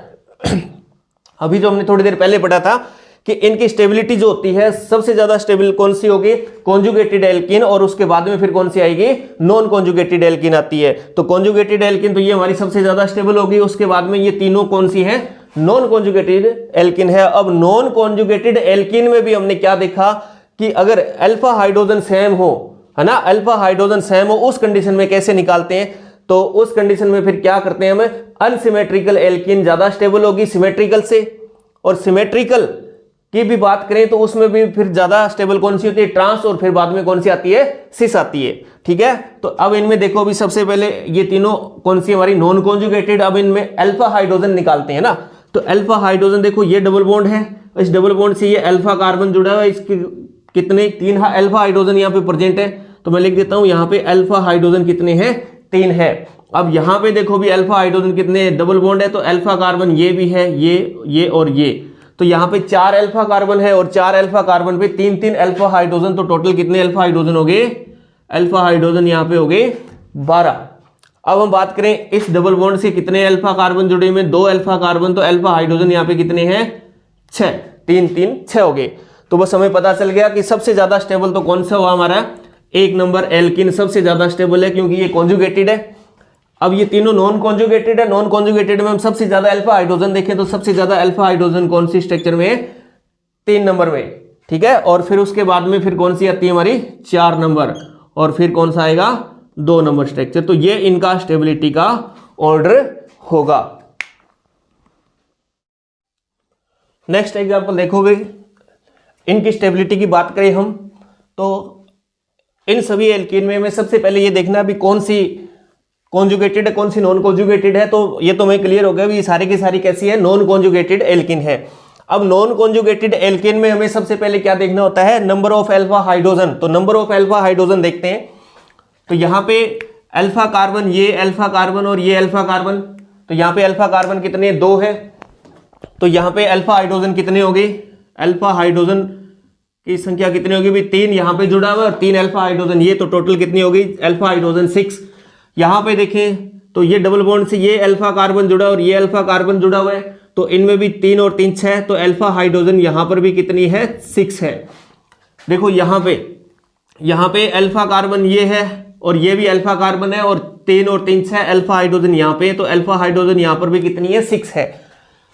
अभी जो हमने थोड़ी देर पहले पढ़ा था कि इनकी स्टेबिलिटी जो होती है सबसे ज्यादा स्टेबल कौन सी होगी, कॉन्जुगेटेड एल्कीन, और उसके बाद में फिर कौन सी आएगी, नॉन कॉन्जुगेटेड एल्कीन आती है। तो कॉन्जुगेटेड एल्कीन तो ये हमारी सबसे ज्यादा स्टेबल होगी। उसके बाद में ये तीनों कौन सी है, नॉन कॉन्जुगेटेड एल्कीन है। अब नॉन कॉन्जुगेटेड एल्कीन में भी हमने क्या देखा कि अगर अल्फा हाइड्रोजन सेम हो, है ना, अल्फा हाइड्रोजन सेम हो, उस कंडीशन में कैसे निकालते हैं। तो उस कंडीशन में फिर क्या करते हैं, हमें अनसिमेट्रिकल एल्कीन ज्यादा स्टेबल होगी सिमेट्रिकल से। और सिमेट्रिकल की भी बात करें तो उसमें भी फिर ज्यादा स्टेबल कौन सी होती है, ट्रांस, और फिर बाद में कौन सी आती है, सिस आती है। ठीक है, तो अब इनमें देखो अभी सबसे पहले ये तीनों कौन सी हमारी नॉन कॉन्जुगेटेड। अब इनमें अल्फा हाइड्रोजन निकालते हैं ना। तो अल्फा हाइड्रोजन देखो ये डबल बॉन्ड है, इस डबल बॉन्ड से ये अल्फा कार्बन जुड़ा हुआ है, इसके कितने 3 अल्फा हाइड्रोजन यहाँ पे प्रेजेंट है। तो मैं लिख देता हूं यहाँ पे अल्फा हाइड्रोजन कितने हैं, 3 है। अब यहाँ पे देखो भी अल्फा हाइड्रोजन कितने, डबल बॉन्ड है, तो अल्फा कार्बन ये भी है, ये और ये। तो यहाँ पे 4 अल्फा कार्बन है और 4 अल्फा कार्बन पे 3 अल्फा हाइड्रोजन। तो टोटल कितने अल्फा हाइड्रोजन हो गए, अल्फा हाइड्रोजन यहाँ पे हो गए 12। अब हम बात करें इस डबल बॉन्ड से कितने अल्फा कार्बन जुड़े हुए, 2 अल्फा कार्बन, तो अल्फा हाइड्रोजन यहाँ पे कितने हैं, 6, 3 6 हो गए। तो बस हमें पता चल गया कि सबसे ज्यादा स्टेबल तो कौन सा हुआ हमारा, 1 नंबर एल्कीन सबसे ज्यादा स्टेबल है क्योंकि ये कॉन्जुगेटेड है। अब ये तीनों नॉन कॉन्जुगेटेड है, नॉन कॉन्जुगेटेड में हम सबसे ज्यादा अल्फा हाइड्रोजन देखें तो सबसे ज्यादा अल्फा हाइड्रोजन कौन सी स्ट्रक्चर में है, 3 नंबर में। ठीक है, और फिर उसके बाद में फिर कौन सी आती है हमारी, 4 नंबर, और फिर कौन सा आएगा, 2 नंबर स्ट्रक्चर। तो ये इनका स्टेबिलिटी का ऑर्डर होगा। नेक्स्ट एग्जांपल देखोगे, इनकी स्टेबिलिटी की बात करें हम तो इन सभी एल्कीन में सबसे पहले ये देखना भी कौन सी कॉन्जुगेटेड है, कौन सी नॉन कॉन्जुगेटेड है। तो ये तो मैं क्लियर हो गया भी सारी की सारी कैसी है, नॉन कॉन्जुगेटेड एल्कीन है। अब नॉन कॉन्जुगेटेड एल्कीन में हमें सबसे पहले क्या देखना होता है, नंबर ऑफ अल्फा हाइड्रोजन। तो नंबर ऑफ अल्फा हाइड्रोजन देखते हैं। तो यहाँ पे अल्फा कार्बन, ये अल्फा कार्बन और ये अल्फा कार्बन, तो यहाँ पे अल्फा कार्बन कितने, 2 है। तो यहाँ पे अल्फा हाइड्रोजन कितने हो गए, अल्फा हाइड्रोजन की संख्या कितनी होगी भी, 3 यहाँ पे जुड़ा हुआ है और 3 अल्फा हाइड्रोजन, ये तो टोटल कितनी होगी, अल्फा हाइड्रोजन 6। यहाँ पे देखें तो ये डबल बॉन्ड से ये अल्फा कार्बन जुड़ा और ये अल्फा कार्बन जुड़ा हुआ है, तो इनमें भी 3 और 3 6, तो अल्फा हाइड्रोजन यहाँ पर भी कितनी है, 6 है। देखो यहाँ पे अल्फा कार्बन ये है और ये भी अल्फा कार्बन है, और 3 और 3 6 अल्फा हाइड्रोजन यहाँ पे, तो अल्फा हाइड्रोजन यहाँ पर भी कितनी है, 6 है।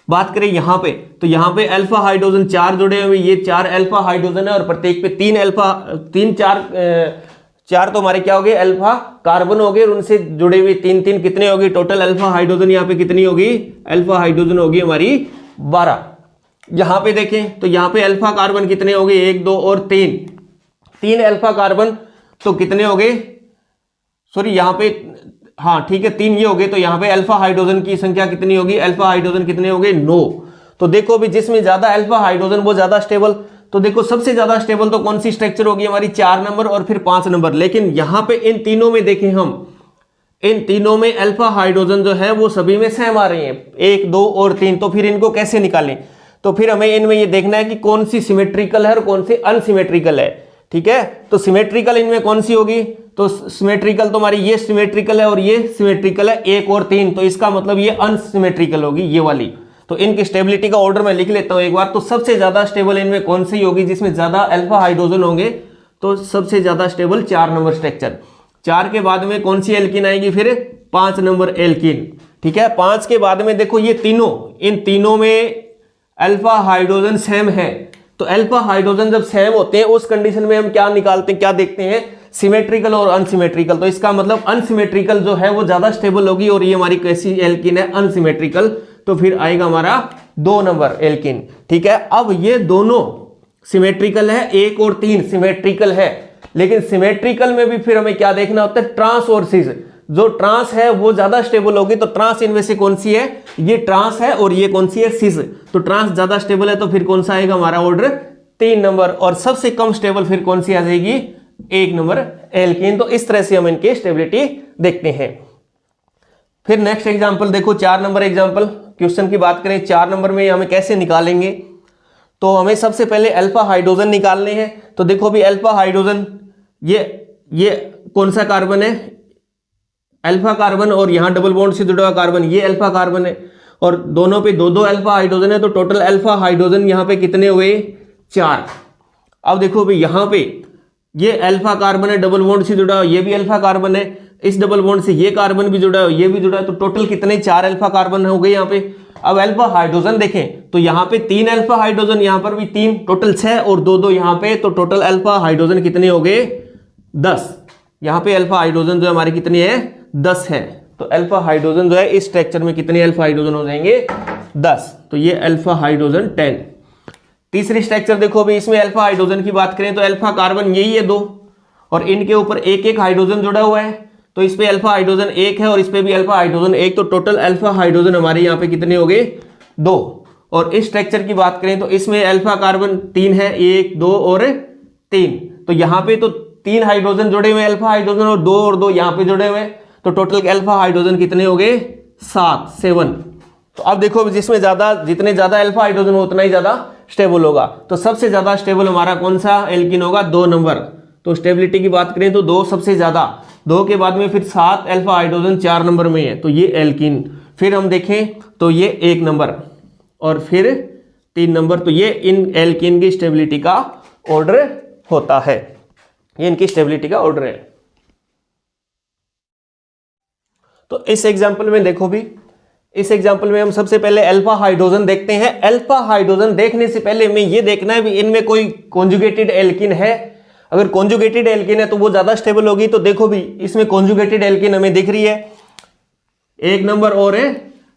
बात करें यहाँ पे तो यहाँ पे अल्फा हाइड्रोजन 4 जुड़े हुए, ये 4 अल्फा हाइड्रोजन है और प्रत्येक पे 4 तो हमारे क्या हो गए, अल्फा कार्बन हो गए, और उनसे जुड़े हुए 3 कितने होगी, टोटल अल्फा हाइड्रोजन यहाँ पे कितनी होगी, अल्फा हाइड्रोजन होगी हमारी 12। यहाँ पे देखें तो यहाँ पे अल्फा कार्बन कितने हो गए, 1 2 और 3 अल्फा कार्बन, तो कितने हो गए, सॉरी यहाँ पे, हाँ ठीक है 3 ये हो गए। तो यहाँ पे अल्फा हाइड्रोजन की संख्या कितनी होगी, अल्फा हाइड्रोजन कितने हो गए, 9। तो देखो भी जिसमें ज्यादा अल्फा हाइड्रोजन वो ज्यादा स्टेबल। तो देखो सबसे ज्यादा स्टेबल तो कौन सी स्ट्रक्चर होगी हमारी, 4 नंबर और फिर 5 नंबर। लेकिन यहाँ पे इन तीनों में देखें हम, इन तीनों में अल्फा हाइड्रोजन जो है वो सभी में सेम आ रही है, 1 2 और 3। तो फिर इनको कैसे निकालें, तो फिर हमें इनमें ये देखना है कि कौन सी सिमेट्रिकल है और कौन सी अनसिमेट्रिकल है। ठीक है, तो सिमेट्रिकल इनमें कौन सी होगी, तो सिमेट्रिकल तो हमारी ये सिमेट्रिकल है और ये सिमेट्रिकल है, 1 और 3, तो इसका मतलब ये अनसिमेट्रिकल होगी ये वाली। तो इनकी स्टेबिलिटी का ऑर्डर मैं लिख लेता हूं एक बार। तो सबसे ज्यादा स्टेबल इनमें कौन सी होगी, जिसमें ज्यादा अल्फा हाइड्रोजन होंगे, तो सबसे ज्यादा स्टेबल 4 नंबर स्ट्रक्चर। 4 के बाद में कौन सी एल्कीन आएगी, फिर 5 नंबर एल्कीन। ठीक है, 5 के बाद में देखो ये तीनों, इन तीनों में अल्फा हाइड्रोजन सेम है। तो अल्फा हाइड्रोजन जब सेम होते हैं उस कंडीशन में हम क्या निकालते हैं, क्या देखते हैं, सिमेट्रिकल और अनसिमेट्रिकल। तो इसका मतलब अनसिमेट्रिकल जो है वो ज्यादा स्टेबल होगी और ये हमारी कैसी एल्कीन है, अनसिमेट्रिकल। तो फिर आएगा हमारा 2 नंबर एल्कीन। ठीक है, अब ये दोनों सिमेट्रिकल है, 1 और 3 सिमेट्रिकल है, लेकिन सिमेट्रिकल में भी फिर हमें क्या देखना होता है, ट्रांस और सिस। जो ट्रांस है वो ज्यादा स्टेबल होगी, तो ट्रांस इनमें से कौन सी है, ये ट्रांस है और ये कौन सी है, सिस। तो ट्रांस ज्यादा स्टेबल है, तो फिर कौन सा आएगा हमारा ऑर्डर, 3 नंबर। और सबसे कम स्टेबल फिर कौन सी आ जाएगी, 1 नंबर एल्कीन। तो इस तरह से हम इनकी स्टेबिलिटी देखते हैं। फिर नेक्स्ट एग्जांपल देखो, 4 नंबर एग्जांपल क्वेश्चन की बात करें, 4 नंबर में हमें कैसे निकालेंगे। तो हमें सबसे पहले अल्फा हाइड्रोजन निकालने हैं। तो देखो भी अल्फा हाइड्रोजन, ये कौन सा कार्बन है, अल्फा कार्बन, और यहां डबल बॉन्ड से जुड़ा हुआ कार्बन ये अल्फा कार्बन है, और दोनों पे 2-2 अल्फा हाइड्रोजन है। तो टोटल अल्फा हाइड्रोजन यहां पे कितने हुए, 4। अब देखो भी यहां पे ये अल्फा कार्बन है, डबल बॉन्ड से जुड़ा हुआ, ये भी अल्फा कार्बन है, इस डबल बॉन्ड से ये कार्बन भी जुड़ा है, ये भी जुड़ा है। तो टोटल कितने, 4 अल्फा कार्बन हो गए यहाँ पे। अब अल्फा हाइड्रोजन देखें तो यहाँ पे 3 अल्फा हाइड्रोजन, यहाँ पर भी 3, टोटल 6 और 2-2 यहाँ पे। तो टोटल अल्फा हाइड्रोजन कितने हो गए, 10। यहाँ पे अल्फा हाइड्रोजन जो हमारे कितनी है, 10 है। तो अल्फा हाइड्रोजन जो है इस स्ट्रक्चर में कितने अल्फा हाइड्रोजन हो जाएंगे, 10। तो ये अल्फा हाइड्रोजन 10। तीसरी स्ट्रक्चर देखो भी, इसमें अल्फा हाइड्रोजन की बात करें तो अल्फा कार्बन यही है 2, और इनके ऊपर 1-1 हाइड्रोजन जुड़ा हुआ है। तो इस पे अल्फा हाइड्रोजन 1 है और इस पे भी अल्फा हाइड्रोजन 1। तो टोटल अल्फा हाइड्रोजन हमारे यहाँ पे कितने हो गए, 2। और इस स्ट्रक्चर की बात करें तो इसमें अल्फा कार्बन 3 है, 1, 2 और 3। तो यहाँ पे तो 3 हाइड्रोजन जुड़े हुए अल्फा हाइड्रोजन, और 2 और 2 यहाँ पे जुड़े हुए। तो टोटल अल्फा हाइड्रोजन कितने हो गए, 7। तो अब देखो जिसमें जितने ज्यादा अल्फा हाइड्रोजन हो उतना ही ज्यादा स्टेबल होगा। तो सबसे ज्यादा स्टेबल हमारा कौन सा एल्कीन होगा, 2 नंबर। तो स्टेबिलिटी की बात करें तो 2 सबसे ज्यादा, 2 के बाद में फिर 7 अल्फा हाइड्रोजन 4 नंबर में है, तो ये एल्कीन। फिर हम देखें तो ये 1 नंबर और फिर 3 नंबर। तो ये इन एल्कीन की स्टेबिलिटी का ऑर्डर होता है, ये इनकी स्टेबिलिटी का ऑर्डर है। तो इस एग्जाम्पल में देखो भी, इस एग्जाम्पल में हम सबसे पहले अल्फा हाइड्रोजन देखते हैं। अल्फा हाइड्रोजन देखने से पहले हमें ये देखना है भी इनमें कोई कॉन्जुगेटेड एल्कीन है। अगर कॉन्जुगेटेड एल्कीन है तो वो ज्यादा स्टेबल होगी। तो देखो भी इसमें कॉन्जुगेटेड एल्कीन हमें दिख रही है, 1 नंबर और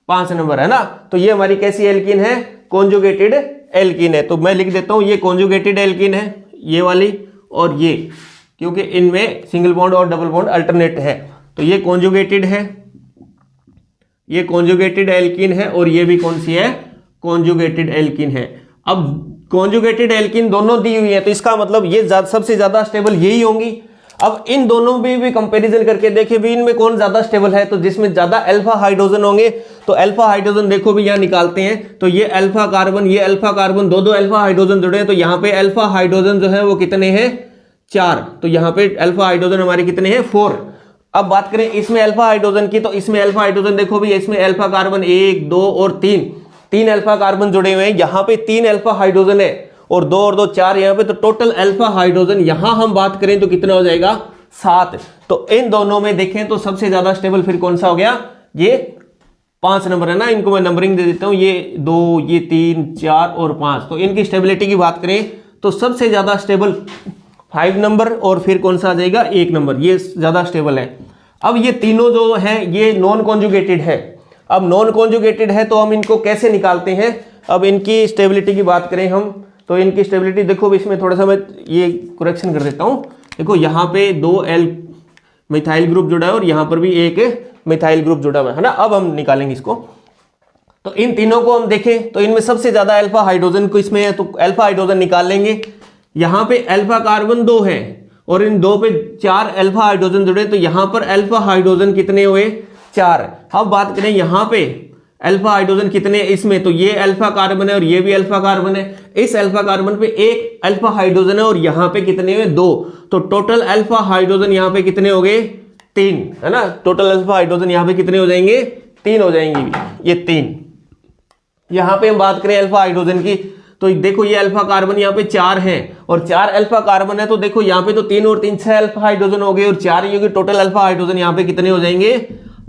5 नंबर है ना। तो ये हमारी कैसी एल्कीन है, कॉन्जुगेटेड एल्कीन है। तो मैं लिख देता हूं ये कॉन्जुगेटेड एल्कीन है, ये वाली और ये, क्योंकि इनमें सिंगल बॉन्ड और डबल बॉन्ड अल्टरनेट है। तो ये कॉन्जुगेटेड है, ये कॉन्जुगेटेड एल्कीन है, और ये भी कौन सी है, कॉन्जुगेटेड एल्कीन है। अब कॉन्जुगेटेड एल्कीन दोनों दी हुई है, तो इसका मतलब ये सबसे ज्यादा स्टेबल यही होंगी। अब इन दोनों में भी कंपैरिजन करके देखें भी इनमें कौन ज्यादा स्टेबल है। तो जिसमें ज्यादा अल्फा हाइड्रोजन होंगे, तो अल्फा हाइड्रोजन देखो भी यहां निकालते हैं। तो ये अल्फा कार्बन, ये अल्फा कार्बन, 2-2 अल्फा हाइड्रोजन जुड़े हैं। तो यहाँ पे अल्फा हाइड्रोजन जो है वो कितने हैं, 4। तो यहाँ पे अल्फा हाइड्रोजन हमारे कितने हैं, 4। अब बात करें इसमें अल्फा हाइड्रोजन की, तो इसमें अल्फा हाइड्रोजन देखो भी, इसमें अल्फा कार्बन 1, 2 और 3 अल्फा कार्बन जुड़े हुए हैं। यहाँ पे 3 अल्फा हाइड्रोजन है और 2 और 2 4 यहाँ पे। तो टोटल अल्फा हाइड्रोजन यहां हम बात करें तो कितना हो जाएगा, 7। तो इन दोनों में देखें तो सबसे ज्यादा स्टेबल फिर कौन सा हो गया, ये 5 नंबर है ना। इनको मैं नंबरिंग दे देता हूं, ये 2, ये 3, 4 और 5। तो इनकी स्टेबिलिटी की बात करें तो सबसे ज्यादा स्टेबल 5 नंबर, और फिर कौन सा आ जाएगा, 1 नंबर, ये ज्यादा स्टेबल है। अब ये तीनों जो हैं ये नॉन कॉन्जुगेटेड है। अब नॉन कॉन्जुगेटेड है तो हम इनको कैसे निकालते हैं। अब इनकी स्टेबिलिटी की बात करें हम, तो इनकी स्टेबिलिटी देखो, इसमें थोड़ा सा मैं ये करेक्शन कर देता हूं। देखो यहाँ पे 2 मिथाइल ग्रुप जुड़ा है और यहाँ पर भी 1 मिथाइल ग्रुप जुड़ा हुआ है ना। अब हम निकालेंगे इसको। तो इन तीनों को हम देखें तो इनमें सबसे ज्यादा अल्फा हाइड्रोजन को इसमें है, तो अल्फा हाइड्रोजन निकाल लेंगे। यहाँ पे अल्फा कार्बन 2 है और इन 2 पे 4 अल्फा हाइड्रोजन जुड़े, तो यहाँ पर अल्फा हाइड्रोजन कितने हुए, 4। अब बात करें यहाँ पे अल्फा हाइड्रोजन कितने, इसमें तो ये अल्फा कार्बन है और ये भी अल्फा कार्बन है। इस अल्फा कार्बन पे 1 अल्फा हाइड्रोजन है और यहाँ पे कितने हुए, 2। तो टोटल अल्फा हाइड्रोजन यहाँ पे कितने हो गए, 3, है ना। टोटल अल्फा हाइड्रोजन यहाँ पे कितने हो जाएंगे, 3 हो जाएंगे, ये 3। यहाँ पे हम बात करें अल्फा हाइड्रोजन की, तो देखो ये अल्फा कार्बन यहाँ पे 4 है और 4 अल्फा कार्बन है, तो देखो यहाँ पे तो 3 और 3 6 अल्फा हाइड्रोजन हो गए और 4 ही होगी, टोटल अल्फा हाइड्रोजन यहाँ पे कितने हो जाएंगे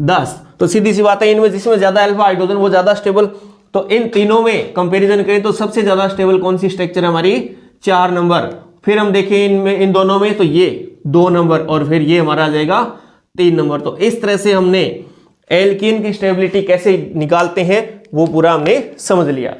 10। तो सीधी सी बात है, इनमें जिसमें ज्यादा अल्फा हाइड्रोजन वो ज्यादा स्टेबल। तो इन तीनों में कंपैरिजन करें तो सबसे ज्यादा स्टेबल कौन सी स्ट्रक्चर है हमारी 4 नंबर। फिर हम देखें इनमें इन दोनों में तो ये 2 नंबर और फिर ये हमारा आ जाएगा 3 नंबर। तो इस तरह से हमने एल्कीन की स्टेबिलिटी कैसे निकालते हैं वो पूरा हमने समझ लिया।